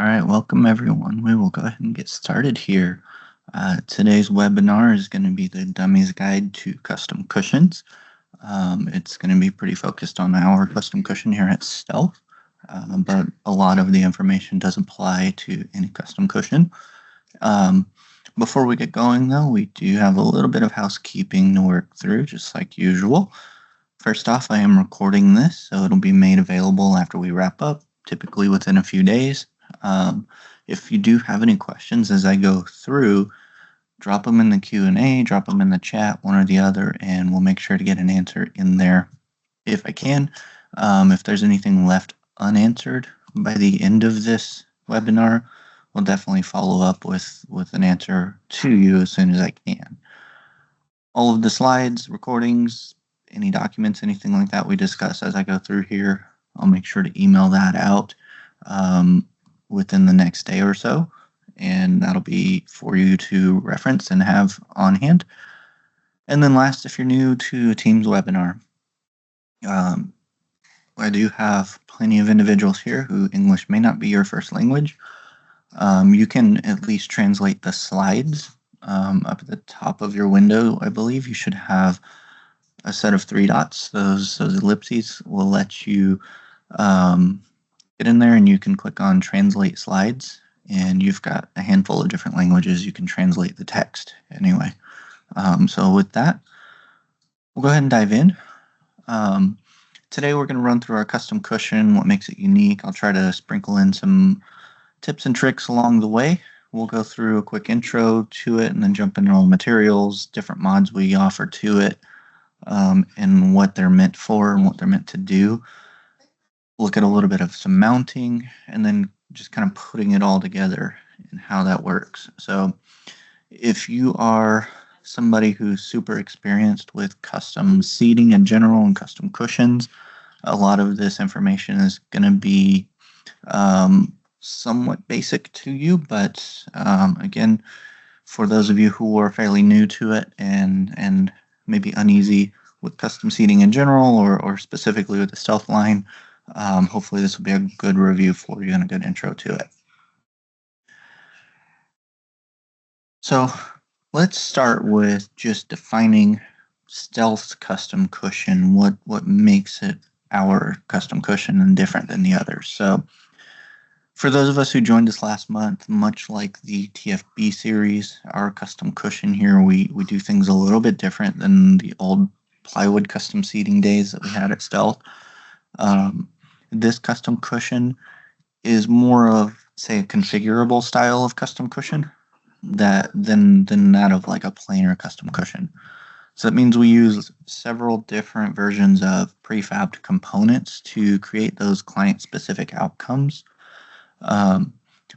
All right, welcome everyone. We will go ahead and get started here. Today's webinar is going to be the Dummies Guide to Custom Cushions. It's going to be pretty focused on our custom cushion here at Stealth, but a lot of the information does apply to any custom cushion. Before we get going though, we do have a little bit of housekeeping to work through, just like usual. First off, I am recording this, so it'll be made available after we wrap up, typically within a few days. If you do have any questions as I go through, drop them in the Q&A, drop them in the chat, one or the other, and we'll make sure to get an answer in there if I can. If there's anything left unanswered by the end of this webinar, we'll definitely follow up with an answer to you as soon as I can. All of the slides, recordings, any documents, anything like that we discuss as I go through here, I'll make sure to email that out within the next day or so, and that'll be for you to reference and have on hand. And then last, if you're new to a Teams webinar, I do have plenty of individuals here who English may not be your first language. You can at least translate the slides up at the top of your window. I believe you should have a set of 3 dots. Those ellipses will let you get in there, and you can click on Translate Slides, and you've got a handful of different languages you can translate the text anyway. So with that, we'll go ahead and dive in. Today we're going to run through our custom cushion, what makes it unique. I'll try to sprinkle in some tips and tricks along the way. We'll go through a quick intro to it and then jump into all the materials, different mods we offer to it, and what they're meant for and what they're meant to do. Look at a little bit of some mounting, and then just kind of putting it all together and how that works. So if you are somebody who's super experienced with custom seating in general and custom cushions, a lot of this information is going to be somewhat basic to you, but again, for those of you who are fairly new to it and maybe uneasy with custom seating in general or specifically with the Stealth line, hopefully this will be a good review for you and a good intro to it. So let's start with just defining Stealth's custom cushion, what makes it our custom cushion and different than the others. So for those of us who joined us last month, much like the TFB series, our custom cushion here, we do things a little bit different than the old plywood custom seating days that we had at Stealth. This custom cushion is more of, say, a configurable style of custom cushion than that of like a plainer custom cushion. So that means we use several different versions of prefabbed components to create those client-specific outcomes.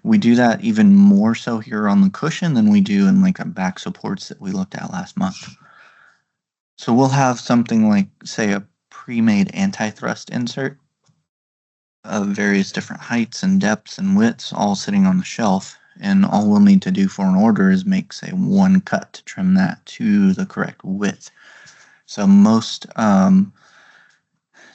We do that even more so here on the cushion than we do in like our back supports that we looked at last month. So we'll have something like, say, a pre-made anti-thrust insert of various different heights and depths and widths all sitting on the shelf, and all we'll need to do for an order is make, say, one cut to trim that to the correct width. So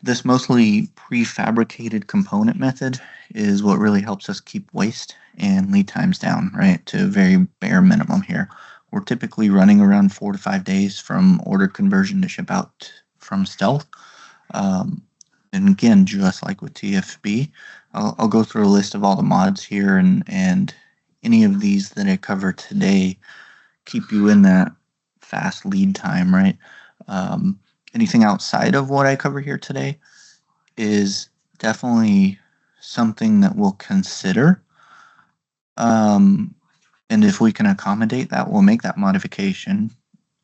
this mostly prefabricated component method is what really helps us keep waste and lead times down, right, to a very bare minimum here. We're typically running around 4 to 5 days from order conversion to ship out from Stealth. And again, just like with TFB, I'll go through a list of all the mods here, and any of these that I cover today keep you in that fast lead time, right? Anything outside of what I cover here today is definitely something that we'll consider. And if we can accommodate that, we'll make that modification.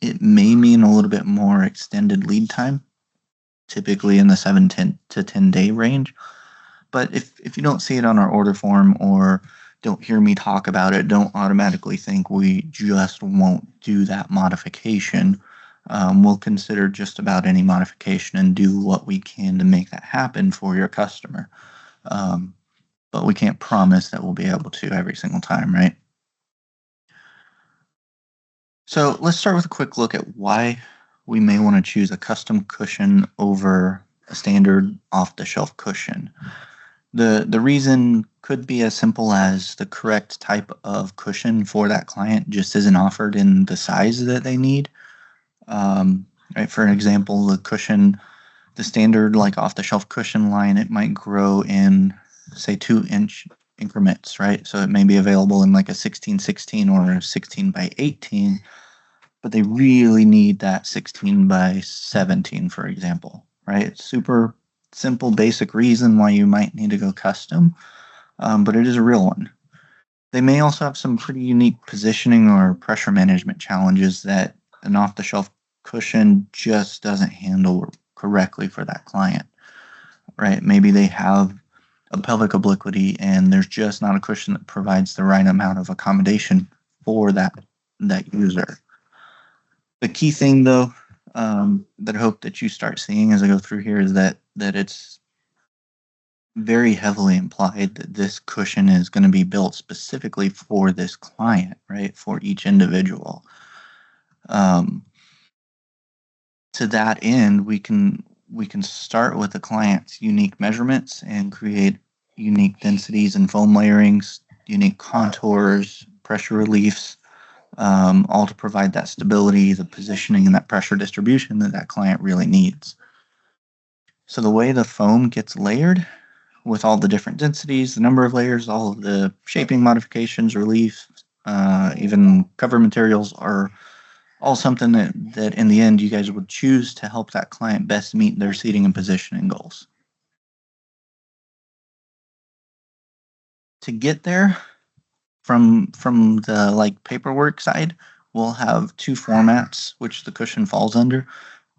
It may mean a little bit more extended lead time, typically in the 7 to 10 day range. But if you don't see it on our order form or don't hear me talk about it, don't automatically think we just won't do that modification. We'll consider just about any modification and do what we can to make that happen for your customer. But we can't promise that we'll be able to every single time, right? So let's start with a quick look at why we may want to choose a custom cushion over a standard off-the-shelf cushion. The reason could be as simple as the correct type of cushion for that client just isn't offered in the size that they need. Right, for an example, the standard like off-the-shelf cushion line, it might grow in say 2-inch increments, right? So it may be available in like a 16/16 or a 16/18, but they really need that 16/17, for example, right? Super simple, basic reason why you might need to go custom, but it is a real one. They may also have some pretty unique positioning or pressure management challenges that an off-the-shelf cushion just doesn't handle correctly for that client, right? Maybe they have a pelvic obliquity and there's just not a cushion that provides the right amount of accommodation for that user. The key thing, though, that I hope that you start seeing as I go through here is that it's very heavily implied that this cushion is going to be built specifically for this client, right? For each individual. To that end, we can start with the client's unique measurements and create unique densities and foam layerings, unique contours, pressure reliefs, all to provide that stability, the positioning, and that pressure distribution that client really needs. So the way the foam gets layered with all the different densities, the number of layers, all of the shaping modifications, relief, even cover materials are all something that in the end you guys would choose to help that client best meet their seating and positioning goals. To get there, from the like paperwork side, we'll have two formats which the cushion falls under.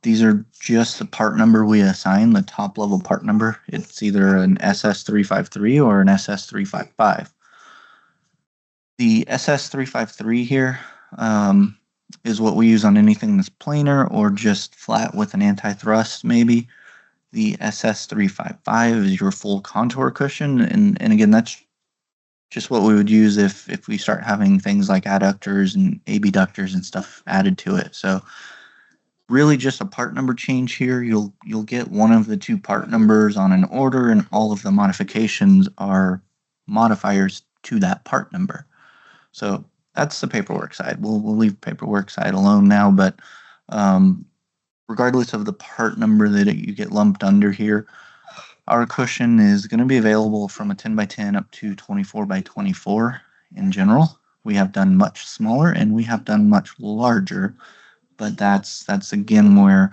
These are just the part number we assign, the top level part number. It's either an SS353 or an SS355. The SS353 here is what we use on anything that's planar or just flat with an anti-thrust maybe. The SS355 is your full contour cushion, and again, that's just what we would use if we start having things like adductors and abductors and stuff added to it. So really just a part number change here. You'll get one of the two part numbers on an order, and all of the modifications are modifiers to that part number. So that's the paperwork side. We'll leave paperwork side alone now, but regardless of the part number that you get lumped under here, our cushion is going to be available from a 10x10 up to 24x24 in general. We have done much smaller and we have done much larger, but that's again where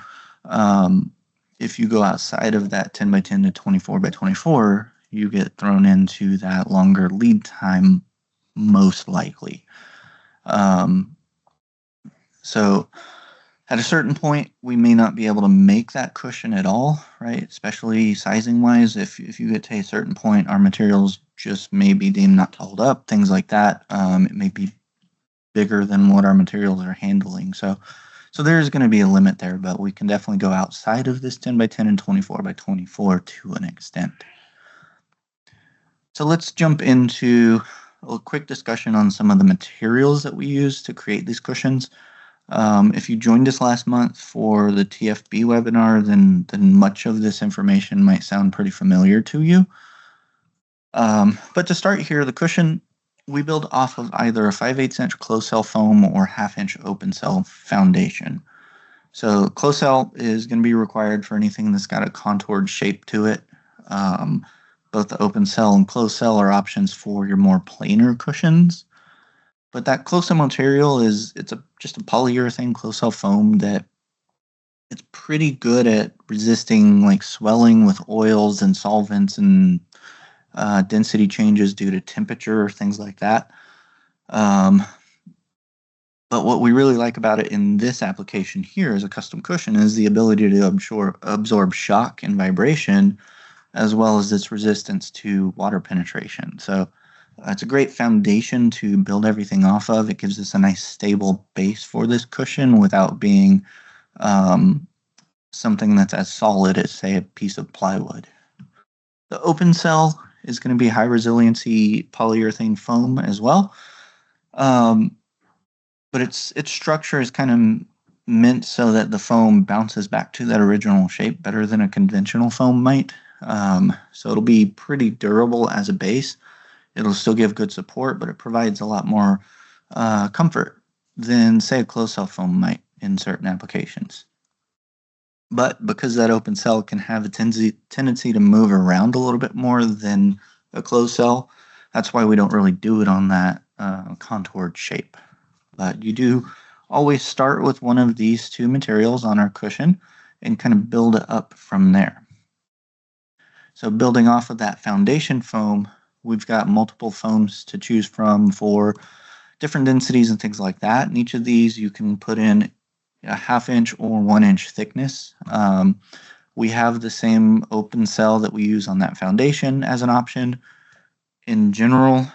if you go outside of that 10x10 to 24x24, you get thrown into that longer lead time most likely. So at a certain point, we may not be able to make that cushion at all, right? Especially sizing wise. If you get to a certain point, our materials just may be deemed not to hold up, things like that. It may be bigger than what our materials are handling. So there's going to be a limit there, but we can definitely go outside of this 10x10 and 24x24 to an extent. So let's jump into a quick discussion on some of the materials that we use to create these cushions. If you joined us last month for the TFB webinar, then much of this information might sound pretty familiar to you. But to start here, the cushion, we build off of either a 5/8 inch closed cell foam or 1/2 inch open cell foundation. So closed cell is going to be required for anything that's got a contoured shape to it. Both the open cell and closed cell are options for your more planar cushions. But that closed cell material just a polyurethane closed cell foam that it's pretty good at resisting like swelling with oils and solvents and density changes due to temperature or things like that. But what we really like about it in this application here as a custom cushion is the ability to absorb shock and vibration, as well as its resistance to water penetration. So it's a great foundation to build everything off of. It gives us a nice stable base for this cushion without being something that's as solid as, say, a piece of plywood. The open cell is going to be high resiliency polyurethane foam as well. But its structure is kind of meant so that the foam bounces back to that original shape better than a conventional foam might. So it'll be pretty durable as a base. It'll still give good support, but it provides a lot more comfort than, say, a closed cell foam might in certain applications. But because that open cell can have a tendency to move around a little bit more than a closed cell, that's why we don't really do it on that contoured shape. But you do always start with one of these two materials on our cushion and kind of build it up from there. So building off of that foundation foam, we've got multiple foams to choose from for different densities and things like that. And each of these you can put in a 1/2 inch or 1 inch thickness. We have the same open cell that we use on that foundation as an option. In general,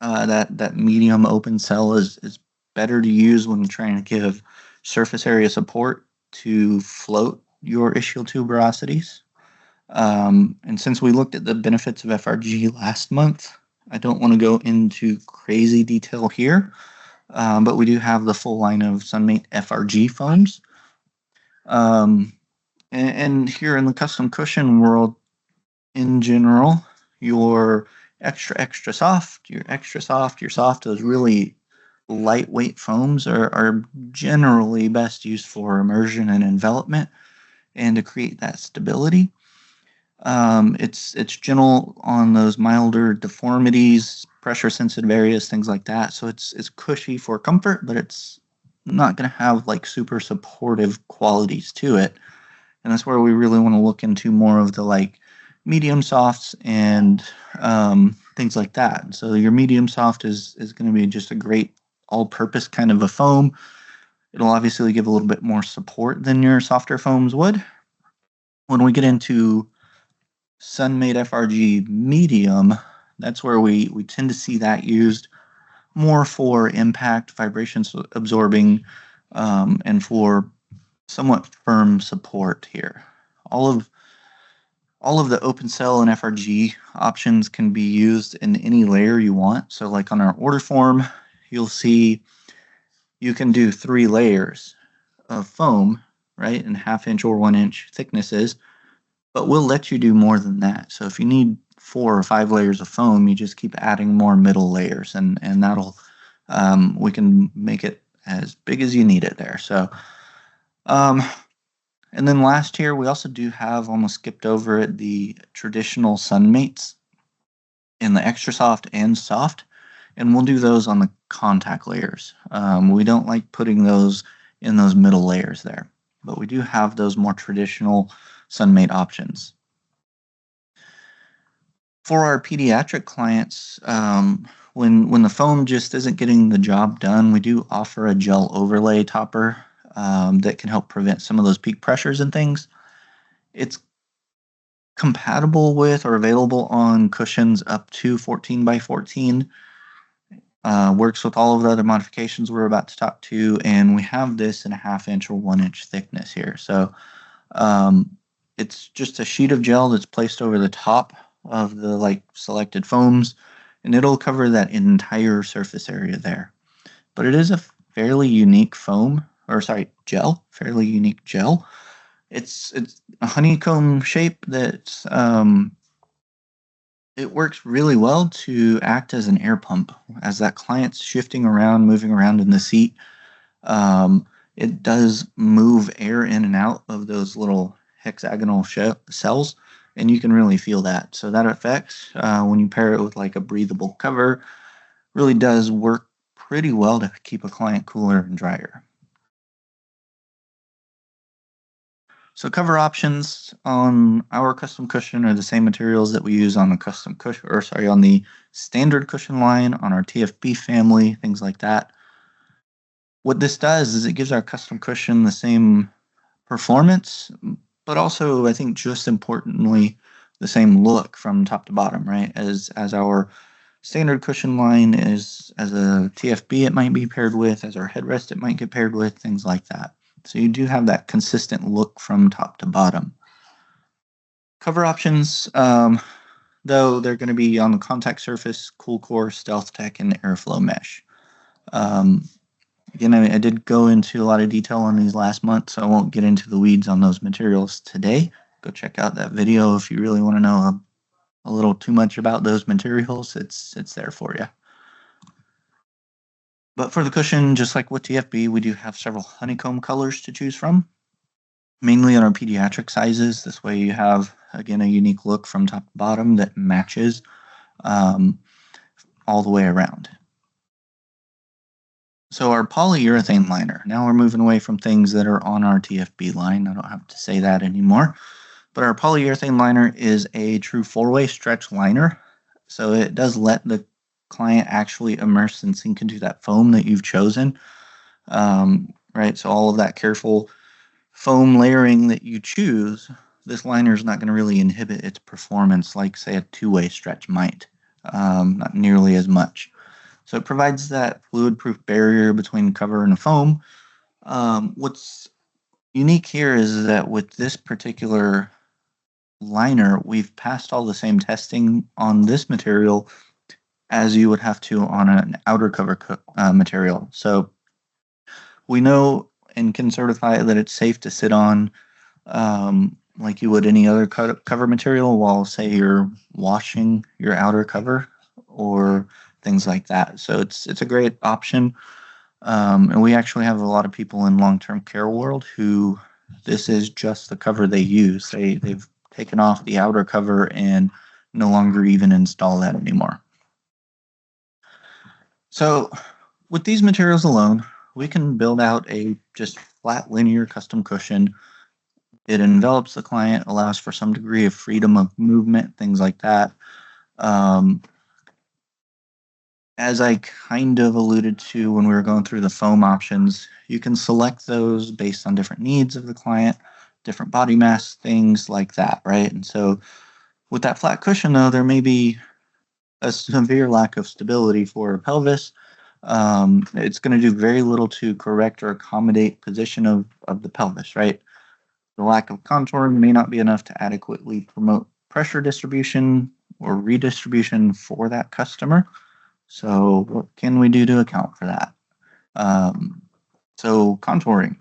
that medium open cell is better to use when trying to give surface area support to float your ischial tuberosities. And since we looked at the benefits of FRG last month, I don't want to go into crazy detail here, but we do have the full line of Sunmate FRG foams. And here in the custom cushion world, in general, your extra soft, your soft, those really lightweight foams are generally best used for immersion and envelopment and to create that stability. It's gentle on those milder deformities, pressure sensitive areas, things like that. So it's cushy for comfort, but it's not going to have like super supportive qualities to it. And that's where we really want to look into more of the like medium softs and things like that. So your medium soft is going to be just a great all-purpose kind of a foam. It'll obviously give a little bit more support than your softer foams would. When we get into Sunmade FRG medium, that's where we tend to see that used more for impact, vibrations absorbing, and for somewhat firm support here. All of the open cell and FRG options can be used in any layer you want. So like on our order form, you'll see you can do 3 layers of foam, right, in 1/2 inch or 1 inch thicknesses, but we'll let you do more than that. So if you need 4 or 5 layers of foam, you just keep adding more middle layers, and that'll we can make it as big as you need it there. So and then last here, we also do have, almost skipped over it, the traditional Sunmates in the extra soft and soft, and we'll do those on the contact layers. We don't like putting those in those middle layers there, but we do have those more traditional Sunmate options. For our pediatric clients, when the foam just isn't getting the job done, we do offer a gel overlay topper that can help prevent some of those peak pressures and things. It's compatible with or available on cushions up to 14 by 14. Works with all of the other modifications we're about to talk to, and we have this in a 1/2 inch or 1 inch thickness here. So it's just a sheet of gel that's placed over the top of the like selected foams, and it'll cover that entire surface area there. But it is a fairly unique foam, or sorry, gel, fairly unique gel. It's a honeycomb shape that's it works really well to act as an air pump as that client's shifting around, moving around in the seat. It does move air in and out of those little hexagonal cells, and you can really feel that. So that effect, when you pair it with like a breathable cover, really does work pretty well to keep a client cooler and drier. So cover options on our custom cushion are the same materials that we use on the custom cushion, or sorry, on the standard cushion line, on our TFB family, things like that. What this does is it gives our custom cushion the same performance, but also I think just importantly the same look from top to bottom, right? As our standard cushion line is, as a TFB it might be paired with, as our headrest it might get paired with, things like that. So you do have that consistent look from top to bottom. Cover options, though, they're going to be on the contact surface, cool core, stealth tech, and airflow mesh. Again, I did go into a lot of detail on these last month, so I won't get into the weeds on those materials today, go check out that video if you really want to know a little too much about those materials. It's there for you. But for the cushion, just like with TFB, we do have several honeycomb colors to choose from, mainly on our pediatric sizes. This way you have, again, a unique look from top to bottom that matches all the way around. So our polyurethane liner, now we're moving away from things that are on our TFB line. I don't have to say that anymore. But our polyurethane liner is a true 4-way stretch liner. So it does let the client actually immerse and sink into that foam that you've chosen. Right, so all of that careful foam layering that you choose, this liner is not going to really inhibit its performance like, say, a 2-way stretch might. Not nearly as much. So it provides that fluid-proof barrier between cover and a foam. What's unique here is that with this particular liner, we've passed all the same testing on this material as you would have to on an outer cover material. So we know and can certify that it's safe to sit on like you would any other cover material while, say, you're washing your outer cover or things like that. So it's a great option. And we actually have a lot of people in long-term care world who this is just the cover they use. They've taken off the outer cover and no longer even install that anymore. So with these materials alone, we can build out a just flat linear custom cushion. It envelops the client, allows for some degree of freedom of movement, things like that. As I kind of alluded to when we were going through the foam options, you can select those based on different needs of the client, different body mass, things like that, right? And so with that flat cushion, though, there may be a severe lack of stability for a pelvis. It's going to do very little to correct or accommodate position of the pelvis, right? The lack of contouring may not be enough to adequately promote pressure distribution or redistribution for that customer. So what can we do to account for that? So contouring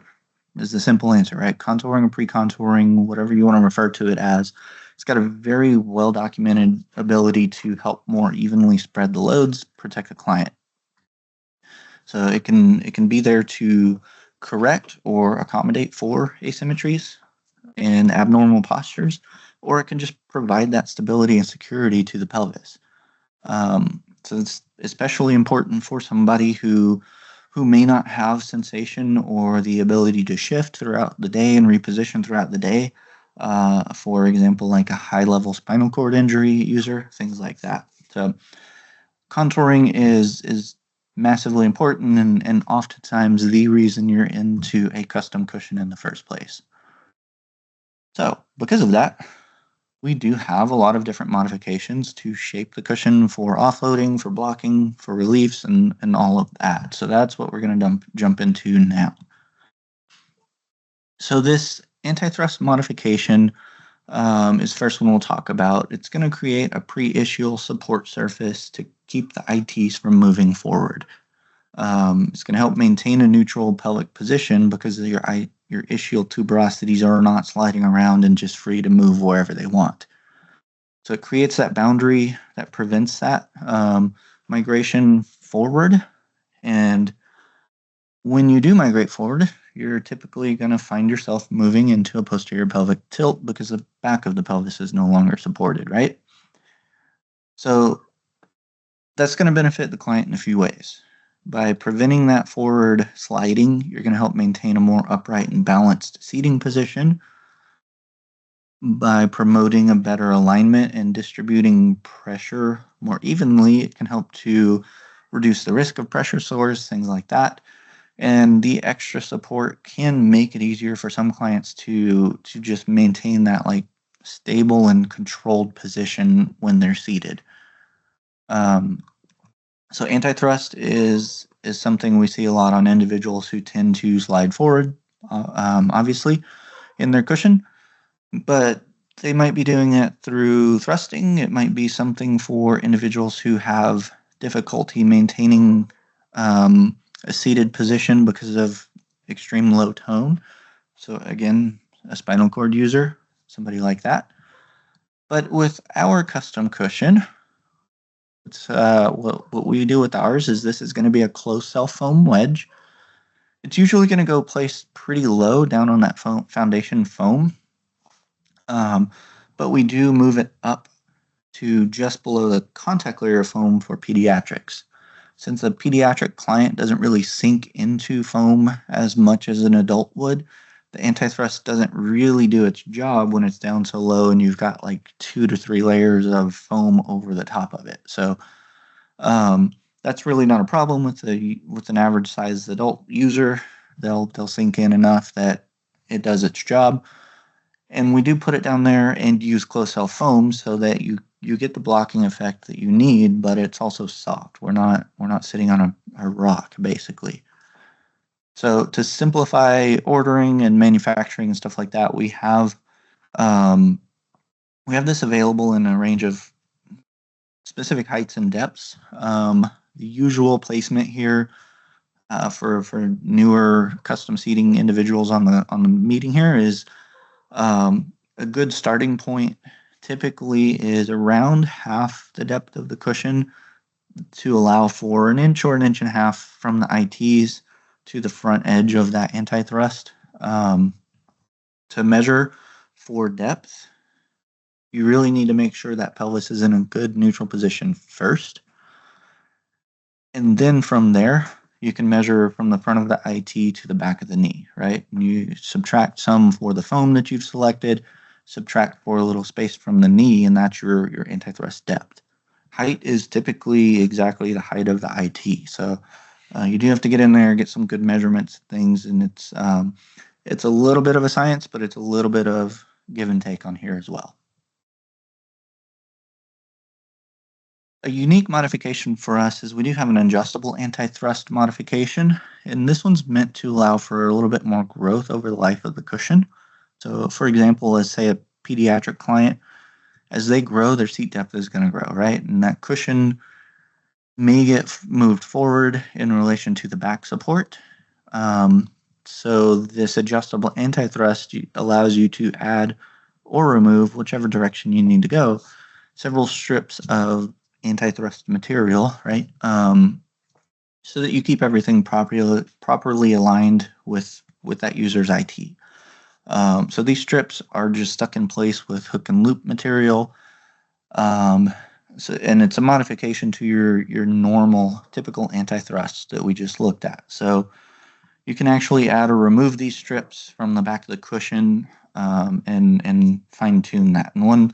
is the simple answer, right? Contouring or pre-contouring, whatever you want to refer to it as, it's got a very well-documented ability to help more evenly spread the loads, protect the client. So it can be there to correct or accommodate for asymmetries and abnormal postures, or it can just provide that stability and security to the pelvis. So it's especially important for somebody who may not have sensation or the ability to shift throughout the day and reposition throughout the day. For example, like a high-level spinal cord injury user, things like that. So contouring is massively important and oftentimes the reason you're into a custom cushion in the first place. So because of that, we do have a lot of different modifications to shape the cushion for offloading, for blocking, for reliefs, and all of that. So that's what we're going to jump into now. So this anti-thrust modification is the first one we'll talk about. It's going to create a pre-ischial support surface to keep the ITs from moving forward. It's going to help maintain a neutral pelvic position because your ischial tuberosities are not sliding around and just free to move wherever they want. So it creates that boundary that prevents that migration forward. And when you do migrate forward, you're typically going to find yourself moving into a posterior pelvic tilt because the back of the pelvis is no longer supported, right? So that's going to benefit the client in a few ways. By preventing that forward sliding, you're going to help maintain a more upright and balanced seating position. By promoting a better alignment and distributing pressure more evenly, it can help to reduce the risk of pressure sores, things like that. And the extra support can make it easier for some clients to just maintain that like stable and controlled position when they're seated. So anti-thrust is something we see a lot on individuals who tend to slide forward, obviously, in their cushion, but they might be doing it through thrusting. It might be something for individuals who have difficulty maintaining a seated position because of extreme low tone. So again, a spinal cord user. somebody like that. But with our custom cushion, it's, what we do with ours is this is going to be a closed cell foam wedge. It's usually going to go placed pretty low down on that foundation foam, but we do move it up to just below the contact layer of foam for pediatrics. Since a pediatric client doesn't really sink into foam as much as an adult would, the anti-thrust doesn't really do its job when it's down so low and you've got like 2 to 3 layers of foam over the top of it. So that's really not a problem with an average sized adult user. They'll sink in enough that it does its job. And we do put it down there and use closed cell foam so that you get the blocking effect that you need, but it's also soft. We're not sitting on a rock, basically. So to simplify ordering and manufacturing and stuff like that, we have this available in a range of specific heights and depths. The usual placement here for newer custom seating individuals on the meeting here is a good starting point typically is around half the depth of the cushion to allow for an inch or an inch and a half from the ITs to the front edge of that anti-thrust. To measure for depth, you really need to make sure that pelvis is in a good neutral position first. And then from there, you can measure from the front of the IT to the back of the knee, right? And you subtract some for the foam that you've selected, subtract for a little space from the knee, and that's your anti-thrust depth. Height is typically exactly the height of the IT. So you do have to get in there, get some good measurements, things, and it's a little bit of a science, but it's a little bit of give and take on here as well. A unique modification for us is we do have an adjustable anti-thrust modification, and this one's meant to allow for a little bit more growth over the life of the cushion. So for example, let's say a pediatric client, as they grow, their seat depth is going to grow, right? And that cushion may get moved forward in relation to the back support. So this adjustable anti-thrust allows you to add or remove, whichever direction you need to go, several strips of anti-thrust material, right? So that you keep everything properly aligned with that user's IT. So these strips are just stuck in place with hook and loop material. And it's a modification to your normal, typical anti-thrust that we just looked at. So you can actually add or remove these strips from the back of the cushion and fine-tune that. And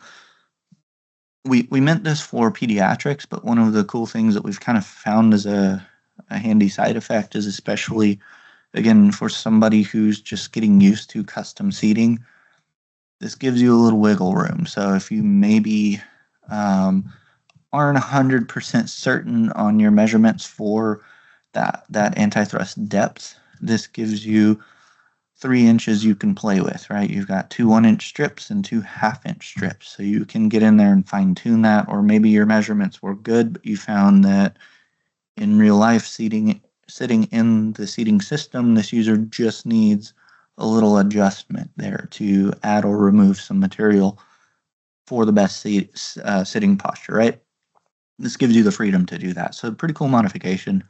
we meant this for pediatrics, but one of the cool things that we've kind of found as a handy side effect is especially, again, for somebody who's just getting used to custom seating, this gives you a little wiggle room. So if you maybe aren't 100% certain on your measurements for that anti-thrust depth, this gives you 3 inches you can play with, right? You've got 2 1-inch strips and 2 half-inch strips. So you can get in there and fine-tune that, or maybe your measurements were good, but you found that in real life sitting in the seating system, this user just needs a little adjustment there to add or remove some material for the best sitting posture, right? This gives you the freedom to do that. So pretty cool modification.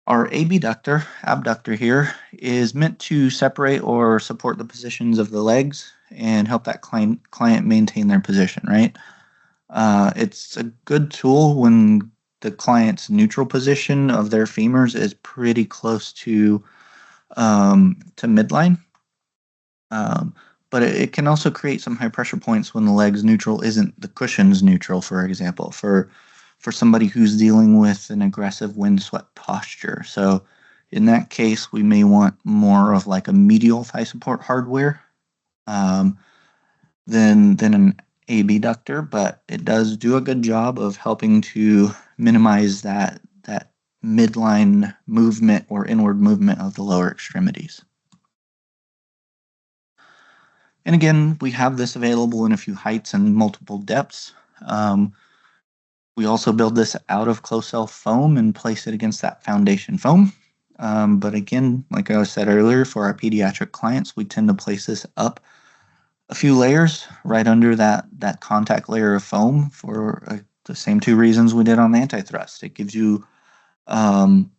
Our abductor here is meant to separate or support the positions of the legs and help that client maintain their position, right? It's a good tool when the client's neutral position of their femurs is pretty close to midline. But it can also create some high pressure points when the leg's neutral isn't the cushion's neutral, for example, for somebody who's dealing with an aggressive wind swept posture. So in that case, we may want more of like a medial thigh support hardware than an abductor, but it does do a good job of helping to minimize that midline movement or inward movement of the lower extremities. And again, we have this available in a few heights and multiple depths. We also build this out of closed cell foam and place it against that foundation foam. But again, like I said earlier, for our pediatric clients, we tend to place this up a few layers right under that contact layer of foam for the same two reasons we did on the anti-thrust. It gives you um,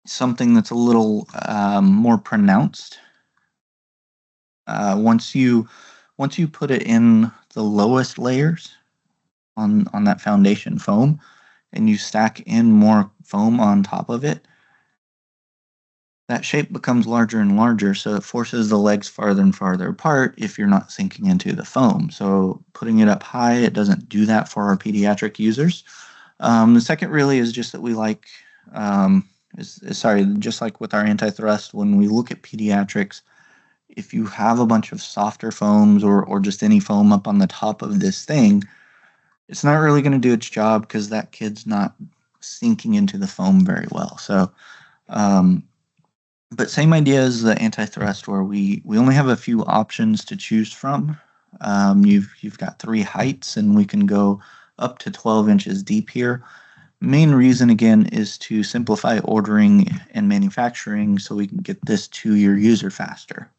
something that's a little more pronounced. Once you put it in the lowest layers on that foundation foam, and you stack in more foam on top of it, that shape becomes larger and larger, so it forces the legs farther and farther apart if you're not sinking into the foam. So putting it up high, it doesn't do that for our pediatric users. The second really is just that we like, just like with our anti-thrust, when we look at pediatrics, if you have a bunch of softer foams or just any foam up on the top of this thing, it's not really going to do its job because that kid's not sinking into the foam very well. So, but same idea as the anti-thrust, where we only have a few options to choose from. You've got 3 heights, and we can go up to 12 inches deep here. Main reason, again, is to simplify ordering and manufacturing so we can get this to your user faster.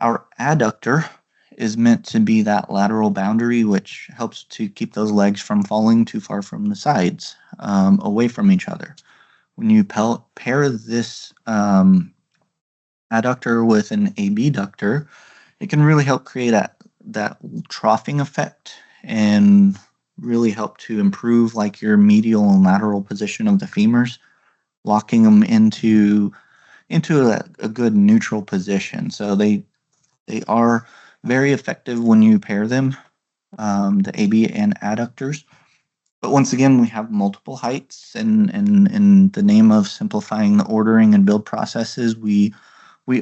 Our adductor is meant to be that lateral boundary, which helps to keep those legs from falling too far from the sides, away from each other. When you pair this adductor with an abductor, it can really help create that troughing effect and really help to improve like your medial and lateral position of the femurs, locking them into a good neutral position. So they are very effective when you pair them, the AB and adductors. But once again, we have multiple heights, and in the name of simplifying the ordering and build processes, we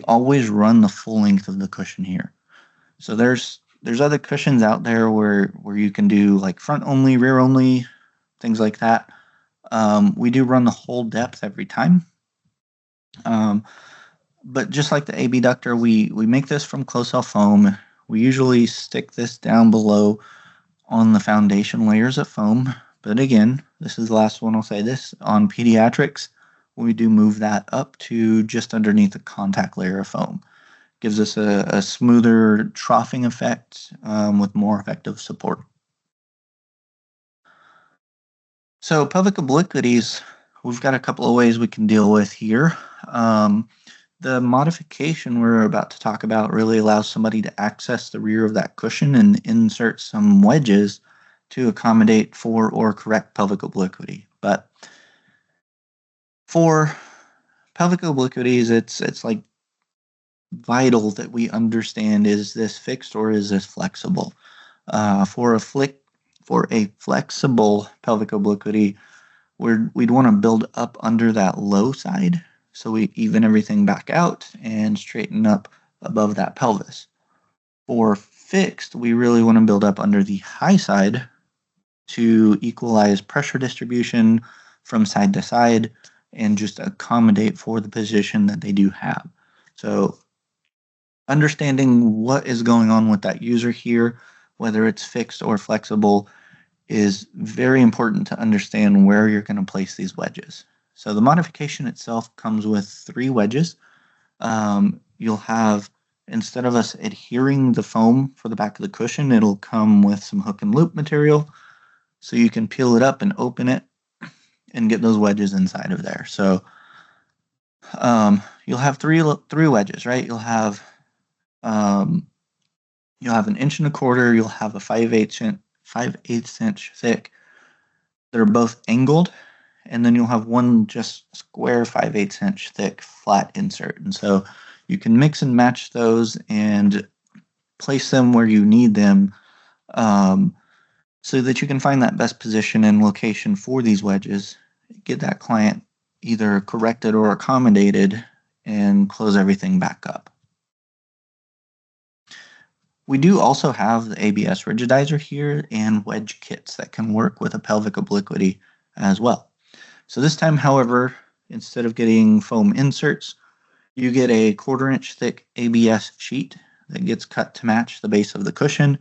always run the full length of the cushion here. So there's other cushions out there where you can do like front only, rear only, things like that. We do run the whole depth every time. But just like the abductor, we make this from close-cell foam. We usually stick this down below on the foundation layers of foam. But again, this is the last one I'll say this. On pediatrics, we do move that up to just underneath the contact layer of foam. Gives us a smoother troughing effect with more effective support. So pelvic obliquities, we've got a couple of ways we can deal with here. The modification we're about to talk about really allows somebody to access the rear of that cushion and insert some wedges to accommodate for or correct pelvic obliquity. But for pelvic obliquities, it's like vital that we understand, is this fixed or is this flexible? For a flexible pelvic obliquity, we'd want to build up under that low side, so we even everything back out and straighten up above that pelvis. For fixed, we really want to build up under the high side to equalize pressure distribution from side to side and just accommodate for the position that they do have. So understanding what is going on with that user here, whether it's fixed or flexible, is very important to understand where you're going to place these wedges. So the modification itself comes with 3 wedges. You'll have, instead of us adhering the foam for the back of the cushion, it'll come with some hook and loop material, so you can peel it up and open it and get those wedges inside of there. So you'll have three wedges, right? You'll have an 1.25 inches. You'll have a 5/8 inch thick. They're both angled, and then you'll have one just square 5/8 inch thick flat insert. And so you can mix and match those and place them where you need them, so that you can find that best position and location for these wedges, get that client either corrected or accommodated, and close everything back up. We do also have the ABS rigidizer here and wedge kits that can work with a pelvic obliquity as well. So this time, however, instead of getting foam inserts, you get a 1/4 inch thick ABS sheet that gets cut to match the base of the cushion.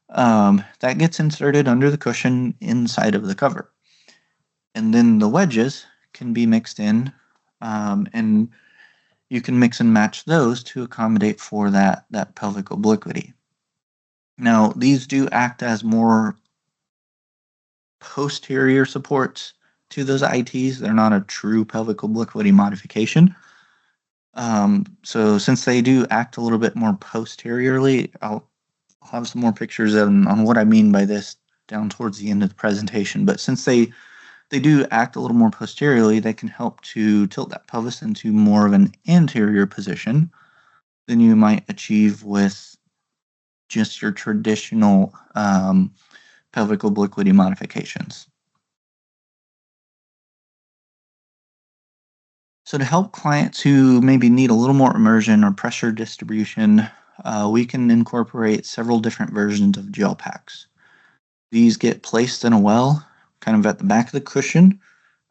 That gets inserted under the cushion inside of the cover. And then the wedges can be mixed in, and you can mix and match those to accommodate for that pelvic obliquity. Now, these do act as more posterior supports to those ITs. They're not a true pelvic obliquity modification. So since they do act a little bit more posteriorly, I'll have some more pictures on what I mean by this down towards the end of the presentation. But since they do act a little more posteriorly, they can help to tilt that pelvis into more of an anterior position than you might achieve with just your traditional pelvic obliquity modifications. So to help clients who maybe need a little more immersion or pressure distribution, we can incorporate several different versions of gel packs. These get placed in a well, kind of at the back of the cushion,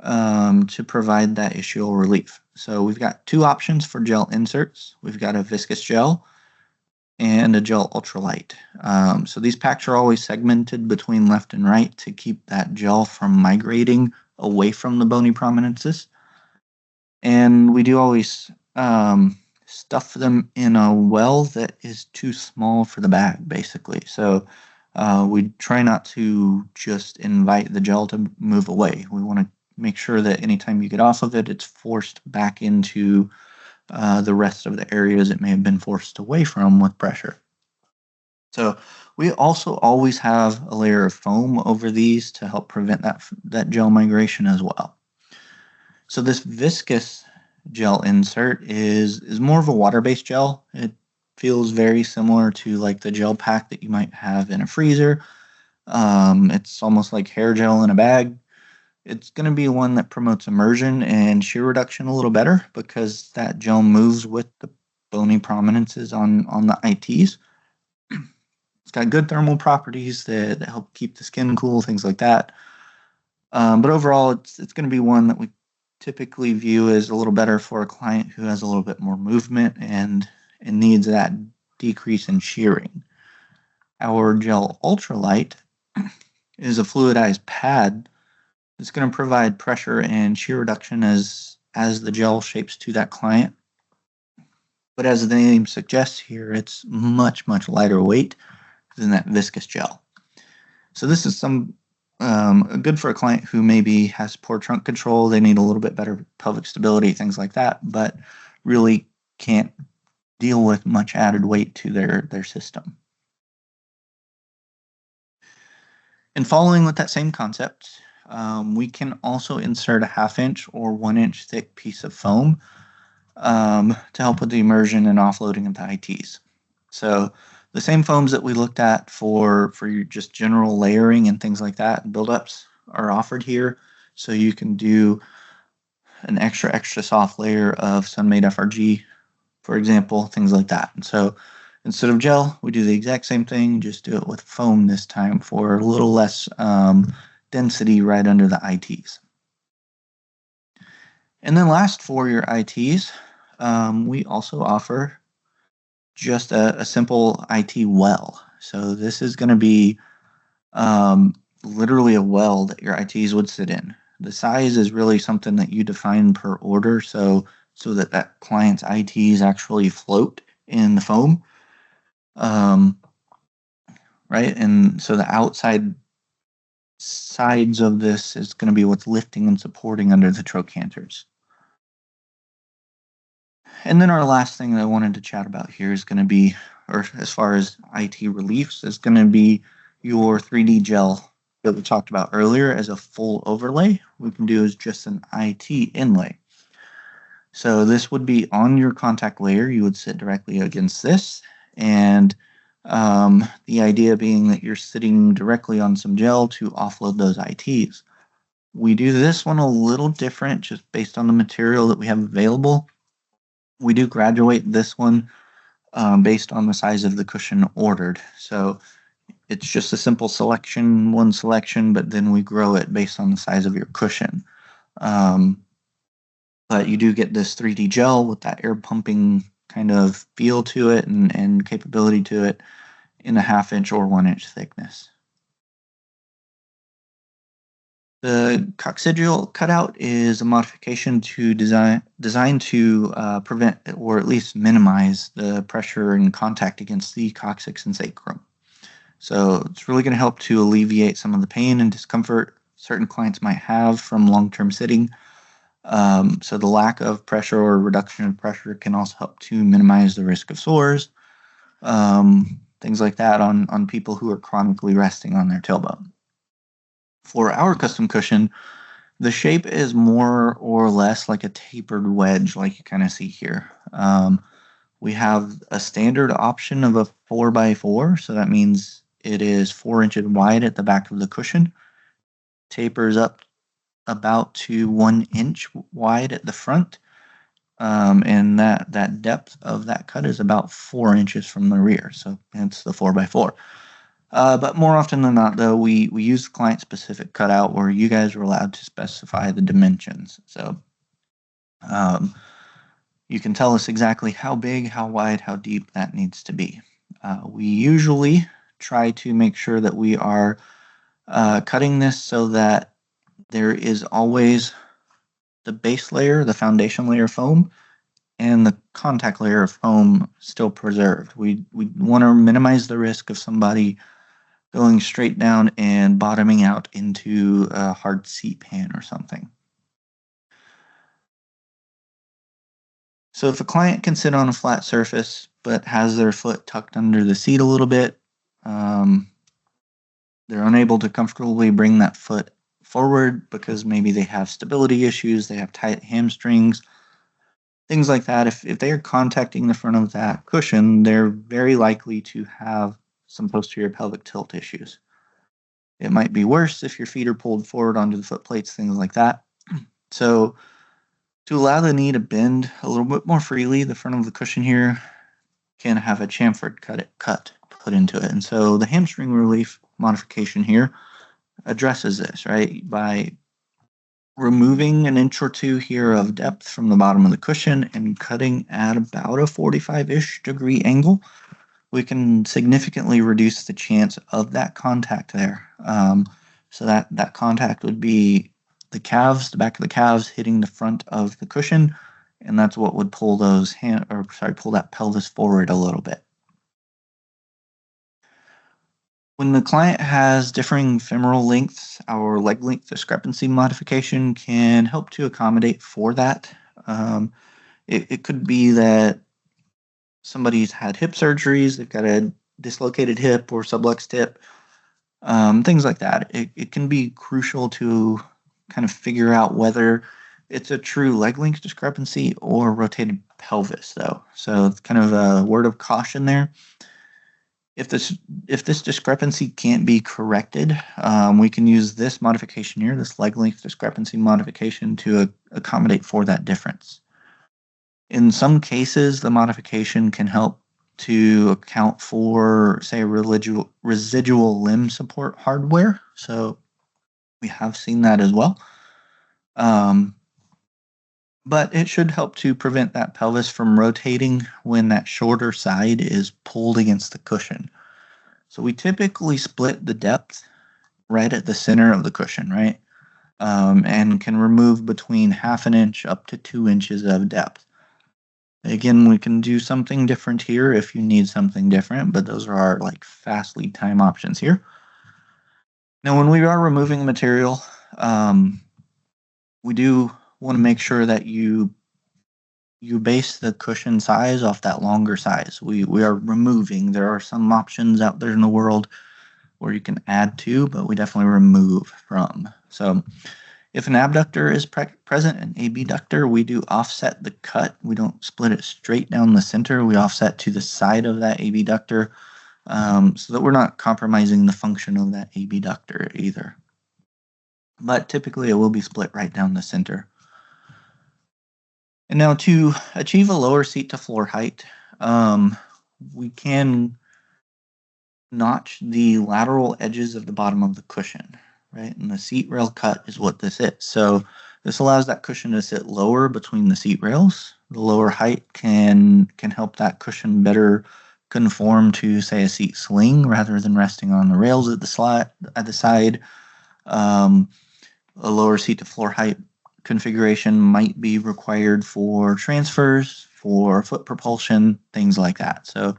to provide that ischial relief. So we've got two options for gel inserts. We've got a viscous gel and a gel ultralight. So these packs are always segmented between left and right to keep that gel from migrating away from the bony prominences. And we do always stuff them in a well that is too small for the bag, basically. So we try not to just invite the gel to move away. We want to make sure that anytime you get off of it, it's forced back into the rest of the areas it may have been forced away from with pressure. So we also always have a layer of foam over these to help prevent that gel migration as well. So this viscous gel insert is more of a water-based gel. It feels very similar to like the gel pack that you might have in a freezer. It's almost like hair gel in a bag. It's going to be one that promotes immersion and shear reduction a little better because that gel moves with the bony prominences on the ITs. It's got good thermal properties that help keep the skin cool, things like that. But overall, it's going to be one that we typically view as a little better for a client who has a little bit more movement and needs that decrease in shearing. Our gel ultralight is a fluidized pad that's going to provide pressure and shear reduction as the gel shapes to that client. But as the name suggests here, it's much, much lighter weight than that viscous gel. So this is good for a client who maybe has poor trunk control. They need a little bit better pelvic stability, things like that, but really can't deal with much added weight to their system. And following with that same concept, we can also insert a 1/2 inch or 1 inch thick piece of foam to help with the immersion and offloading of the ITs. So the same foams that we looked at for your just general layering and things like that, buildups are offered here. So you can do an extra soft layer of sun-made FRG, for example, things like that. And so instead of gel, we do the exact same thing, just do it with foam this time for a little less density right under the ITs. And then last for your ITs, we also offer just a simple IT well. So this is going to be literally a well that your ITs would sit in. The size is really something that you define per order, so that client's ITs actually float in the foam, right? And so the outside sides of this is going to be what's lifting and supporting under the trochanters. And then our last thing that I wanted to chat about here is going to be, or as far as IT reliefs, is going to be your 3D gel that we talked about earlier as a full overlay. We can do is just an IT inlay. So this would be on your contact layer. You would sit directly against this, and the idea being that you're sitting directly on some gel to offload those ITs. We do this one a little different just based on the material that we have available. We do graduate this one based on the size of the cushion ordered. So it's just a simple one selection, but then we grow it based on the size of your cushion. But you do get this 3D gel with that air pumping kind of feel to it and capability to it in a 1/2 inch or 1 inch thickness. The coccygeal cutout is a modification designed to prevent or at least minimize the pressure and contact against the coccyx and sacrum. So it's really going to help to alleviate some of the pain and discomfort certain clients might have from long-term sitting. So the lack of pressure or reduction of pressure can also help to minimize the risk of sores, things like that on people who are chronically resting on their tailbone. For our custom cushion, the shape is more or less like a tapered wedge, like you kind of see here. We have a standard option of a 4x4, so that means it is 4 inches wide at the back of the cushion, tapers up about to 1 inch wide at the front, and that depth of that cut is about 4 inches from the rear, so hence the 4x4. But more often than not, though, we use client-specific cutout where you guys are allowed to specify the dimensions. So you can tell us exactly how big, how wide, how deep that needs to be. We usually try to make sure that we are cutting this so that there is always the base layer, the foundation layer foam, and the contact layer of foam still preserved. We want to minimize the risk of somebody going straight down and bottoming out into a hard seat pan or something. So if a client can sit on a flat surface but has their foot tucked under the seat a little bit, they're unable to comfortably bring that foot forward because maybe they have stability issues, they have tight hamstrings, things like that. If they are contacting the front of that cushion, they're very likely to have some posterior pelvic tilt issues. It might be worse if your feet are pulled forward onto the foot plates, things like that. So to allow the knee to bend a little bit more freely, the front of the cushion here can have a chamfered cut put into it. And so the hamstring relief modification here addresses this, right? By removing an inch or two here of depth from the bottom of the cushion and cutting at about a 45-ish degree angle, we can significantly reduce the chance of that contact there. So that contact would be the calves, the back of the calves hitting the front of the cushion, and that's what would pull pull that pelvis forward a little bit. When the client has differing femoral lengths, our leg length discrepancy modification can help to accommodate for that. It could be that somebody's had hip surgeries, they've got a dislocated hip or subluxed hip, things like that. It can be crucial to kind of figure out whether it's a true leg length discrepancy or rotated pelvis, though. So it's kind of a word of caution there. If this discrepancy can't be corrected, we can use this modification here, this leg length discrepancy modification, to accommodate for that difference. In some cases, the modification can help to account for, say, residual limb support hardware. So we have seen that as well. But it should help to prevent that pelvis from rotating when that shorter side is pulled against the cushion. So we typically split the depth right at the center of the cushion, right? And can remove between 1/2 inch up to 2 inches of depth. Again, we can do something different here if you need something different, but those are our fast lead time options here. Now, when we are removing material, we do want to make sure that you base the cushion size off that longer size. We are removing. There are some options out there in the world where you can add to, but we definitely remove from. So if an abductor is present, an abductor, we do offset the cut. We don't split it straight down the center. We offset to the side of that abductor so that we're not compromising the function of that abductor either. But typically it will be split right down the center. And now to achieve a lower seat to floor height, we can notch the lateral edges of the bottom of the cushion, right? And the seat rail cut is what this is. So this allows that cushion to sit lower between the seat rails. The lower height can help that cushion better conform to, say, a seat sling rather than resting on the rails at the side. A lower seat to floor height configuration might be required for transfers, for foot propulsion, things like that. So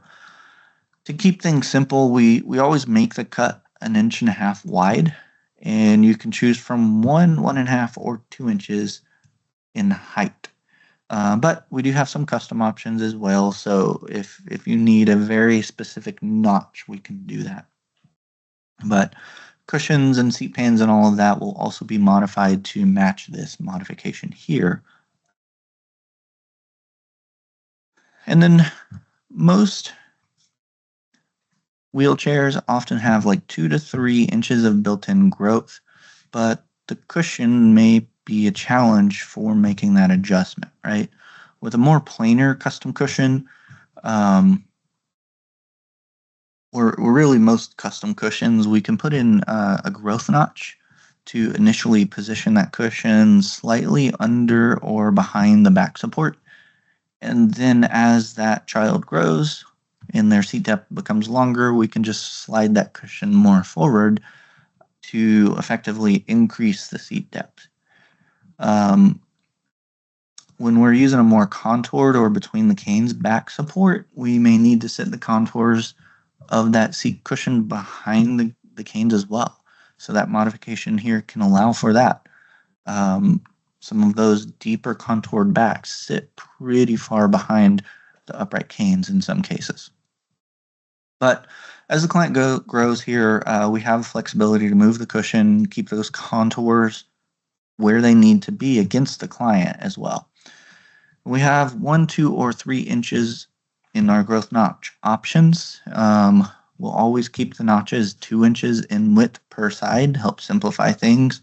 to keep things simple, we always make the cut 1.5 inches wide, and you can choose from 1.5, or 2 inches in height. But we do have some custom options as well. So if you need a very specific notch, we can do that. But cushions and seat pans and all of that will also be modified to match this modification here. And then most wheelchairs often have like 2 to 3 inches of built-in growth, but the cushion may be a challenge for making that adjustment, right? With a more planar custom cushion, or really most custom cushions, we can put in a growth notch to initially position that cushion slightly under or behind the back support. And then as that child grows and their seat depth becomes longer, we can just slide that cushion more forward to effectively increase the seat depth. When we're using a more contoured or between the canes back support, we may need to set the contours of that seat cushion behind the canes as well. So that modification here can allow for that. Some of those deeper contoured backs sit pretty far behind the upright canes in some cases. But as the client grows here, we have flexibility to move the cushion, keep those contours where they need to be against the client as well. We have 1, 2, or 3 inches in our growth notch options. We'll always keep the notches 2 inches in width per side, help simplify things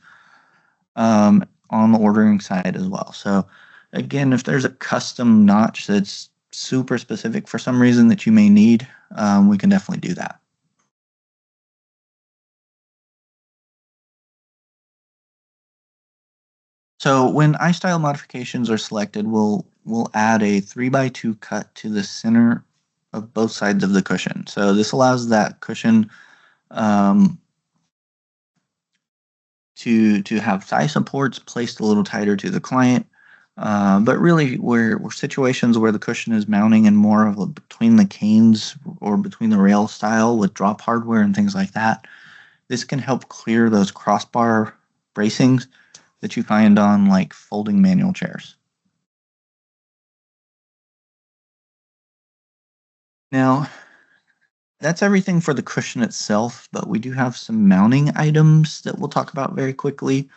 on the ordering side as well. So again, if there's a custom notch that's super specific for some reason that you may need, we can definitely do that. So when I-style modifications are selected, we'll add a 3x2 cut to the center of both sides of the cushion. So this allows that cushion to have thigh supports placed a little tighter to the client. But really, we're situations where the cushion is mounting in more of a between the canes or between the rail style with drop hardware and things like that. This can help clear those crossbar bracings that you find on like folding manual chairs. Now, that's everything for the cushion itself, but we do have some mounting items that we'll talk about very quickly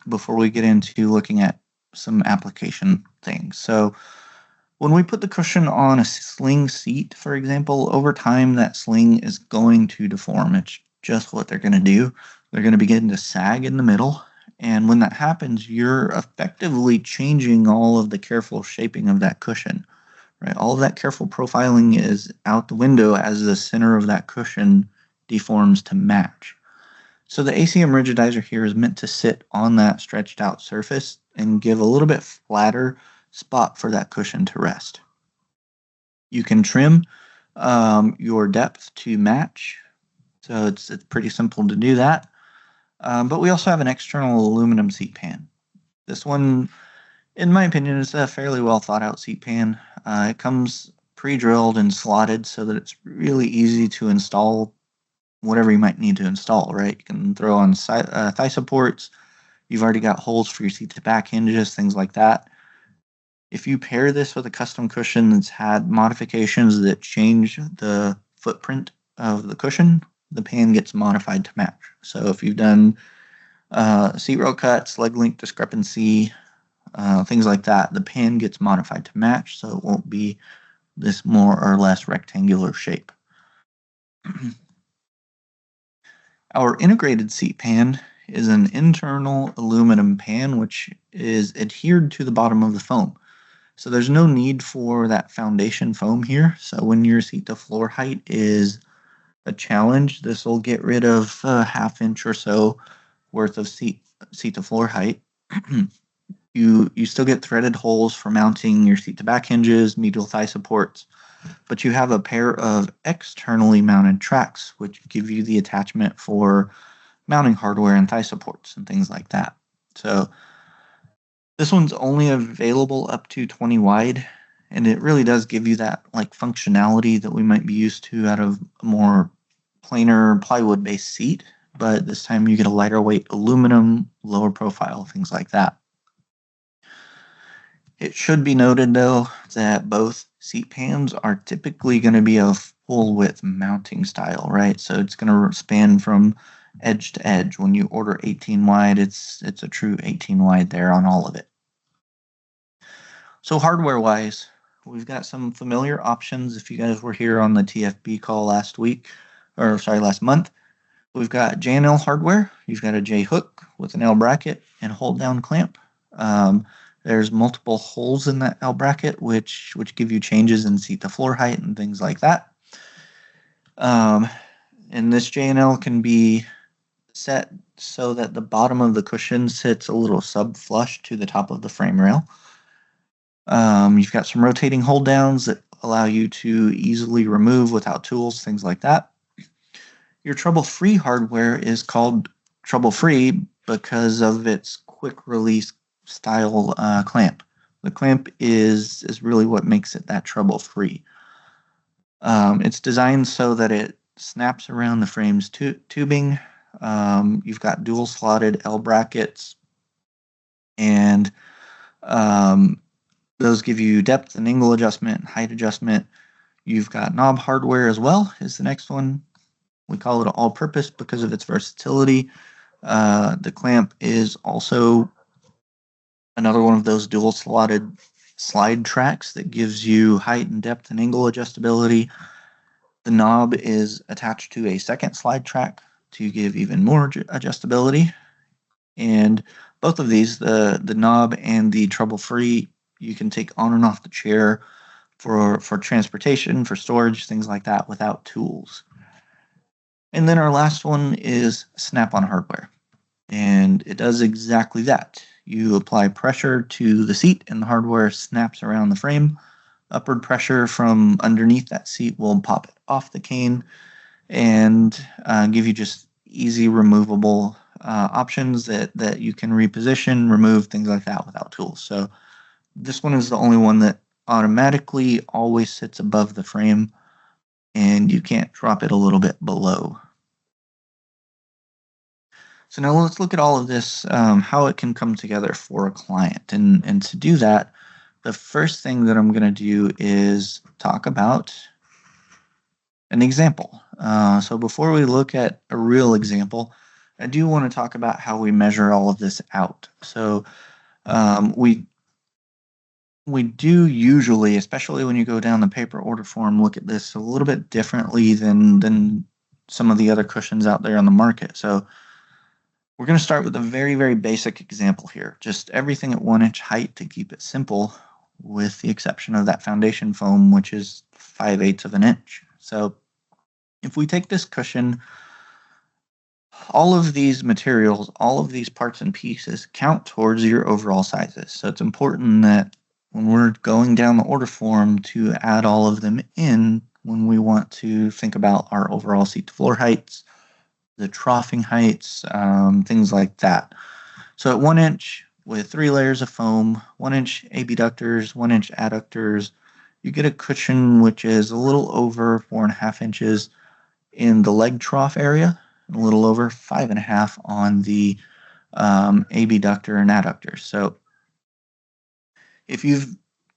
before we get into looking at some application things. So when we put the cushion on a sling seat, for example, over time that sling is going to deform. It's just what they're going to do. They're going to begin to sag in the middle. And when that happens, you're effectively changing all of the careful shaping of that cushion. Right, all of that careful profiling is out the window as the center of that cushion deforms to match. So the ACM rigidizer here is meant to sit on that stretched out surface and give a little bit flatter spot for that cushion to rest. You can trim your depth to match, so it's pretty simple to do that. But we also have an external aluminum seat pan. This one, in my opinion, is a fairly well thought out seat pan. It comes pre-drilled and slotted so that it's really easy to install whatever you might need to install, right? You can throw on thigh supports. You've already got holes for your seat to back hinges, things like that. If you pair this with a custom cushion that's had modifications that change the footprint of the cushion, the pan gets modified to match. So if you've done seat row cuts, leg length discrepancy, things like that, the pan gets modified to match, so it won't be this more or less rectangular shape. Our integrated seat pan is an internal aluminum pan which is adhered to the bottom of the foam. So there's no need for that foundation foam here. So when your seat to floor height is a challenge, this will get rid of a 1/2 inch or so worth of seat to floor height. You still get threaded holes for mounting your seat to back hinges, medial thigh supports, but you have a pair of externally mounted tracks which give you the attachment for mounting hardware and thigh supports and things like that. So this one's only available up to 20 wide, and it really does give you that like functionality that we might be used to out of a more plainer plywood-based seat, but this time you get a lighter weight aluminum, lower profile, things like that. It should be noted though that both seat pans are typically going to be a full width mounting style, right? So it's going to span from edge to edge. When you order 18 wide, it's a true 18 wide there on all of it. So hardware wise, we've got some familiar options. If you guys were here on the TFB call last month, we've got J&L hardware. You've got a J hook with an L bracket and hold down clamp. There's multiple holes in that L bracket, which give you changes in seat to floor height and things like that. And this J&L can be set so that the bottom of the cushion sits a little sub-flush to the top of the frame rail. You've got some rotating hold downs that allow you to easily remove without tools, things like that. Your trouble-free hardware is called trouble-free because of its quick release style clamp. The clamp is really what makes it that trouble-free. It's designed so that it snaps around the frame's tubing. You've got dual slotted L brackets, and those give you depth and angle adjustment, height adjustment. You've got knob hardware as well is the next one. We call it all-purpose because of its versatility. The clamp is also another one of those dual slotted slide tracks that gives you height and depth and angle adjustability. The knob is attached to a second slide track to give even more adjustability. And both of these, the knob and the trouble-free, you can take on and off the chair for transportation, for storage, things like that without tools. And then our last one is snap-on hardware. And it does exactly that. You apply pressure to the seat and the hardware snaps around the frame. Upward pressure from underneath that seat will pop it off the cane and give you just easy removable options that you can reposition, remove, things like that without tools. So this one is the only one that automatically always sits above the frame and you can't drop it a little bit below. So now let's look at all of this, how it can come together for a client. And to do that, the first thing that I'm going to do is talk about an example. So before we look at a real example, I do want to talk about how we measure all of this out. So we do usually, especially when you go down the paper order form, look at this a little bit differently than some of the other cushions out there on the market. So we're going to start with a very, very basic example here. Just everything at 1 inch height to keep it simple, with the exception of that foundation foam, which is 5/8 of an inch. So if we take this cushion, all of these materials, all of these parts and pieces count towards your overall sizes. So it's important that when we're going down the order form to add all of them in when we want to think about our overall seat to floor heights, the troughing heights, things like that. So at 1 inch with 3 layers of foam, 1 inch abductors, 1 inch adductors, you get a cushion which is a little over 4.5 inches in the leg trough area, and a little over 5.5 on the abductor and adductors. So if you've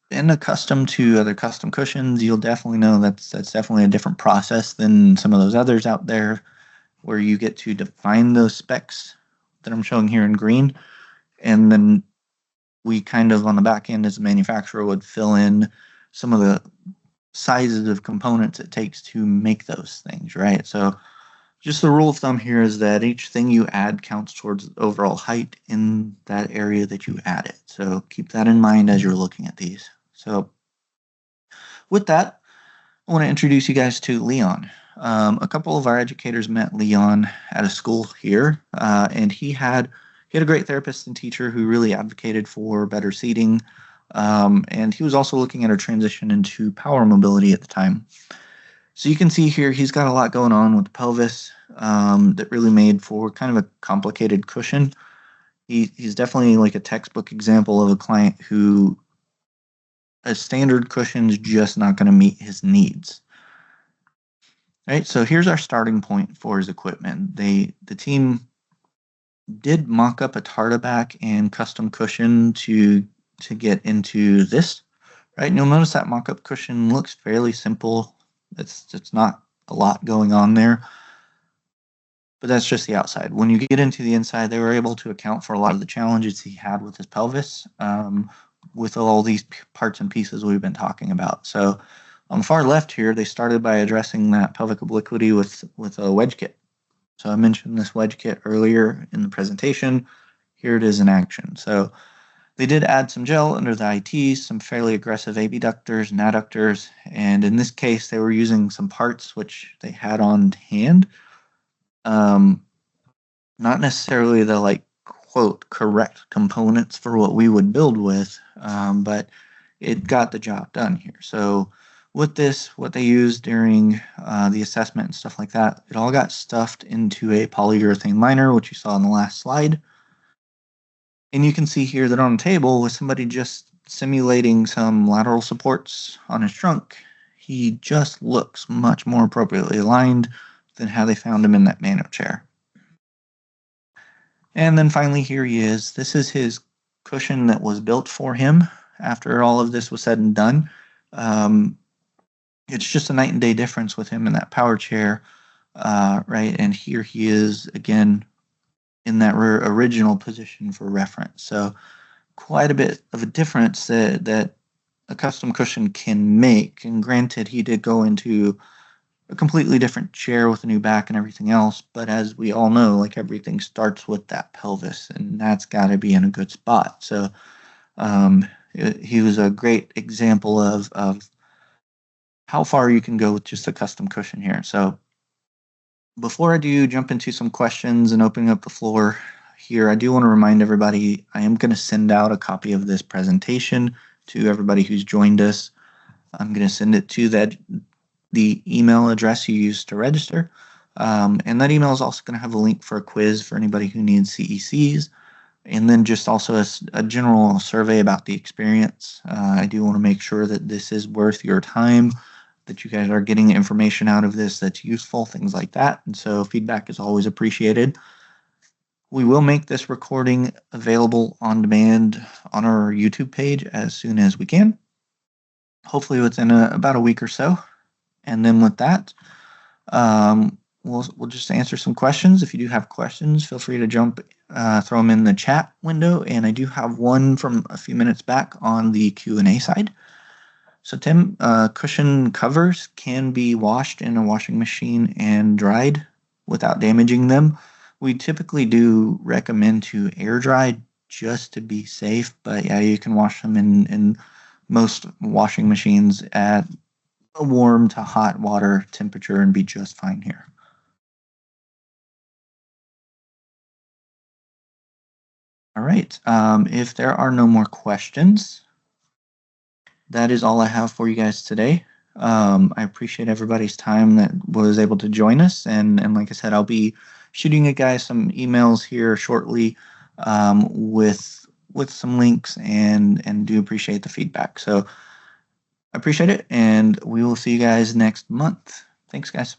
been accustomed to other custom cushions, you'll definitely know that's definitely a different process than some of those others out there, where you get to define those specs that I'm showing here in green, and then we kind of on the back end as a manufacturer would fill in some of the sizes of components it takes to make those things, right? So just the rule of thumb here is that each thing you add counts towards the overall height in that area that you add it. So keep that in mind as you're looking at these. So with that, I want to introduce you guys to Leon. A couple of our educators met Leon at a school here, and he had a great therapist and teacher who really advocated for better seating, and he was also looking at a transition into power mobility at the time. So you can see here he's got a lot going on with the pelvis that really made for kind of a complicated cushion. He's definitely like a textbook example of a client who a standard cushion is just not going to meet his needs. Right, so here's our starting point for his equipment. The team did mock up a Tartaback and custom cushion to get into this. Right, and you'll notice that mock-up cushion looks fairly simple. It's not a lot going on there, but that's just the outside. When you get into the inside, they were able to account for a lot of the challenges he had with his pelvis, with all these parts and pieces we've been talking about. So on the far left here, they started by addressing that pelvic obliquity with a wedge kit. So I mentioned this wedge kit earlier in the presentation. Here it is in action. So they did add some gel under the ITs, some fairly aggressive abductors and adductors, and in this case, they were using some parts which they had on hand. Not necessarily the like quote correct components for what we would build with, but it got the job done here. So with this, what they used during the assessment and stuff like that, it all got stuffed into a polyurethane liner, which you saw in the last slide. And you can see here that on the table, with somebody just simulating some lateral supports on his trunk, he just looks much more appropriately aligned than how they found him in that manual chair. And then finally, here he is. This is his cushion that was built for him after all of this was said and done. It's just a night and day difference with him in that power chair, right? And here he is again in that original position for reference. So quite a bit of a difference that a custom cushion can make. And granted, he did go into a completely different chair with a new back and everything else. But as we all know, like everything starts with that pelvis, and that's got to be in a good spot. So he was a great example of how far you can go with just a custom cushion here. So before I do jump into some questions and opening up the floor here, I do want to remind everybody I am going to send out a copy of this presentation to everybody who's joined us. I'm going to send it to the email address you used to register. And that email is also going to have a link for a quiz for anybody who needs CECs. And then just also a general survey about the experience. I do want to make sure that this is worth your time, that you guys are getting information out of this that's useful, things like that. And so feedback is always appreciated. We will make this recording available on demand on our YouTube page as soon as we can, hopefully within about a week or so. And then with that, we'll just answer some questions. If you do have questions, feel free to throw them in the chat window. And I do have one from a few minutes back on the Q&A side. So Tim, cushion covers can be washed in a washing machine and dried without damaging them. We typically do recommend to air dry just to be safe, but yeah, you can wash them in most washing machines at a warm to hot water temperature and be just fine here. All right, if there are no more questions, that is all I have for you guys today. I appreciate everybody's time that was able to join us, and like I said, I'll be shooting you guys some emails here shortly with some links, and do appreciate the feedback. So I appreciate it, and we will see you guys next month. Thanks, guys.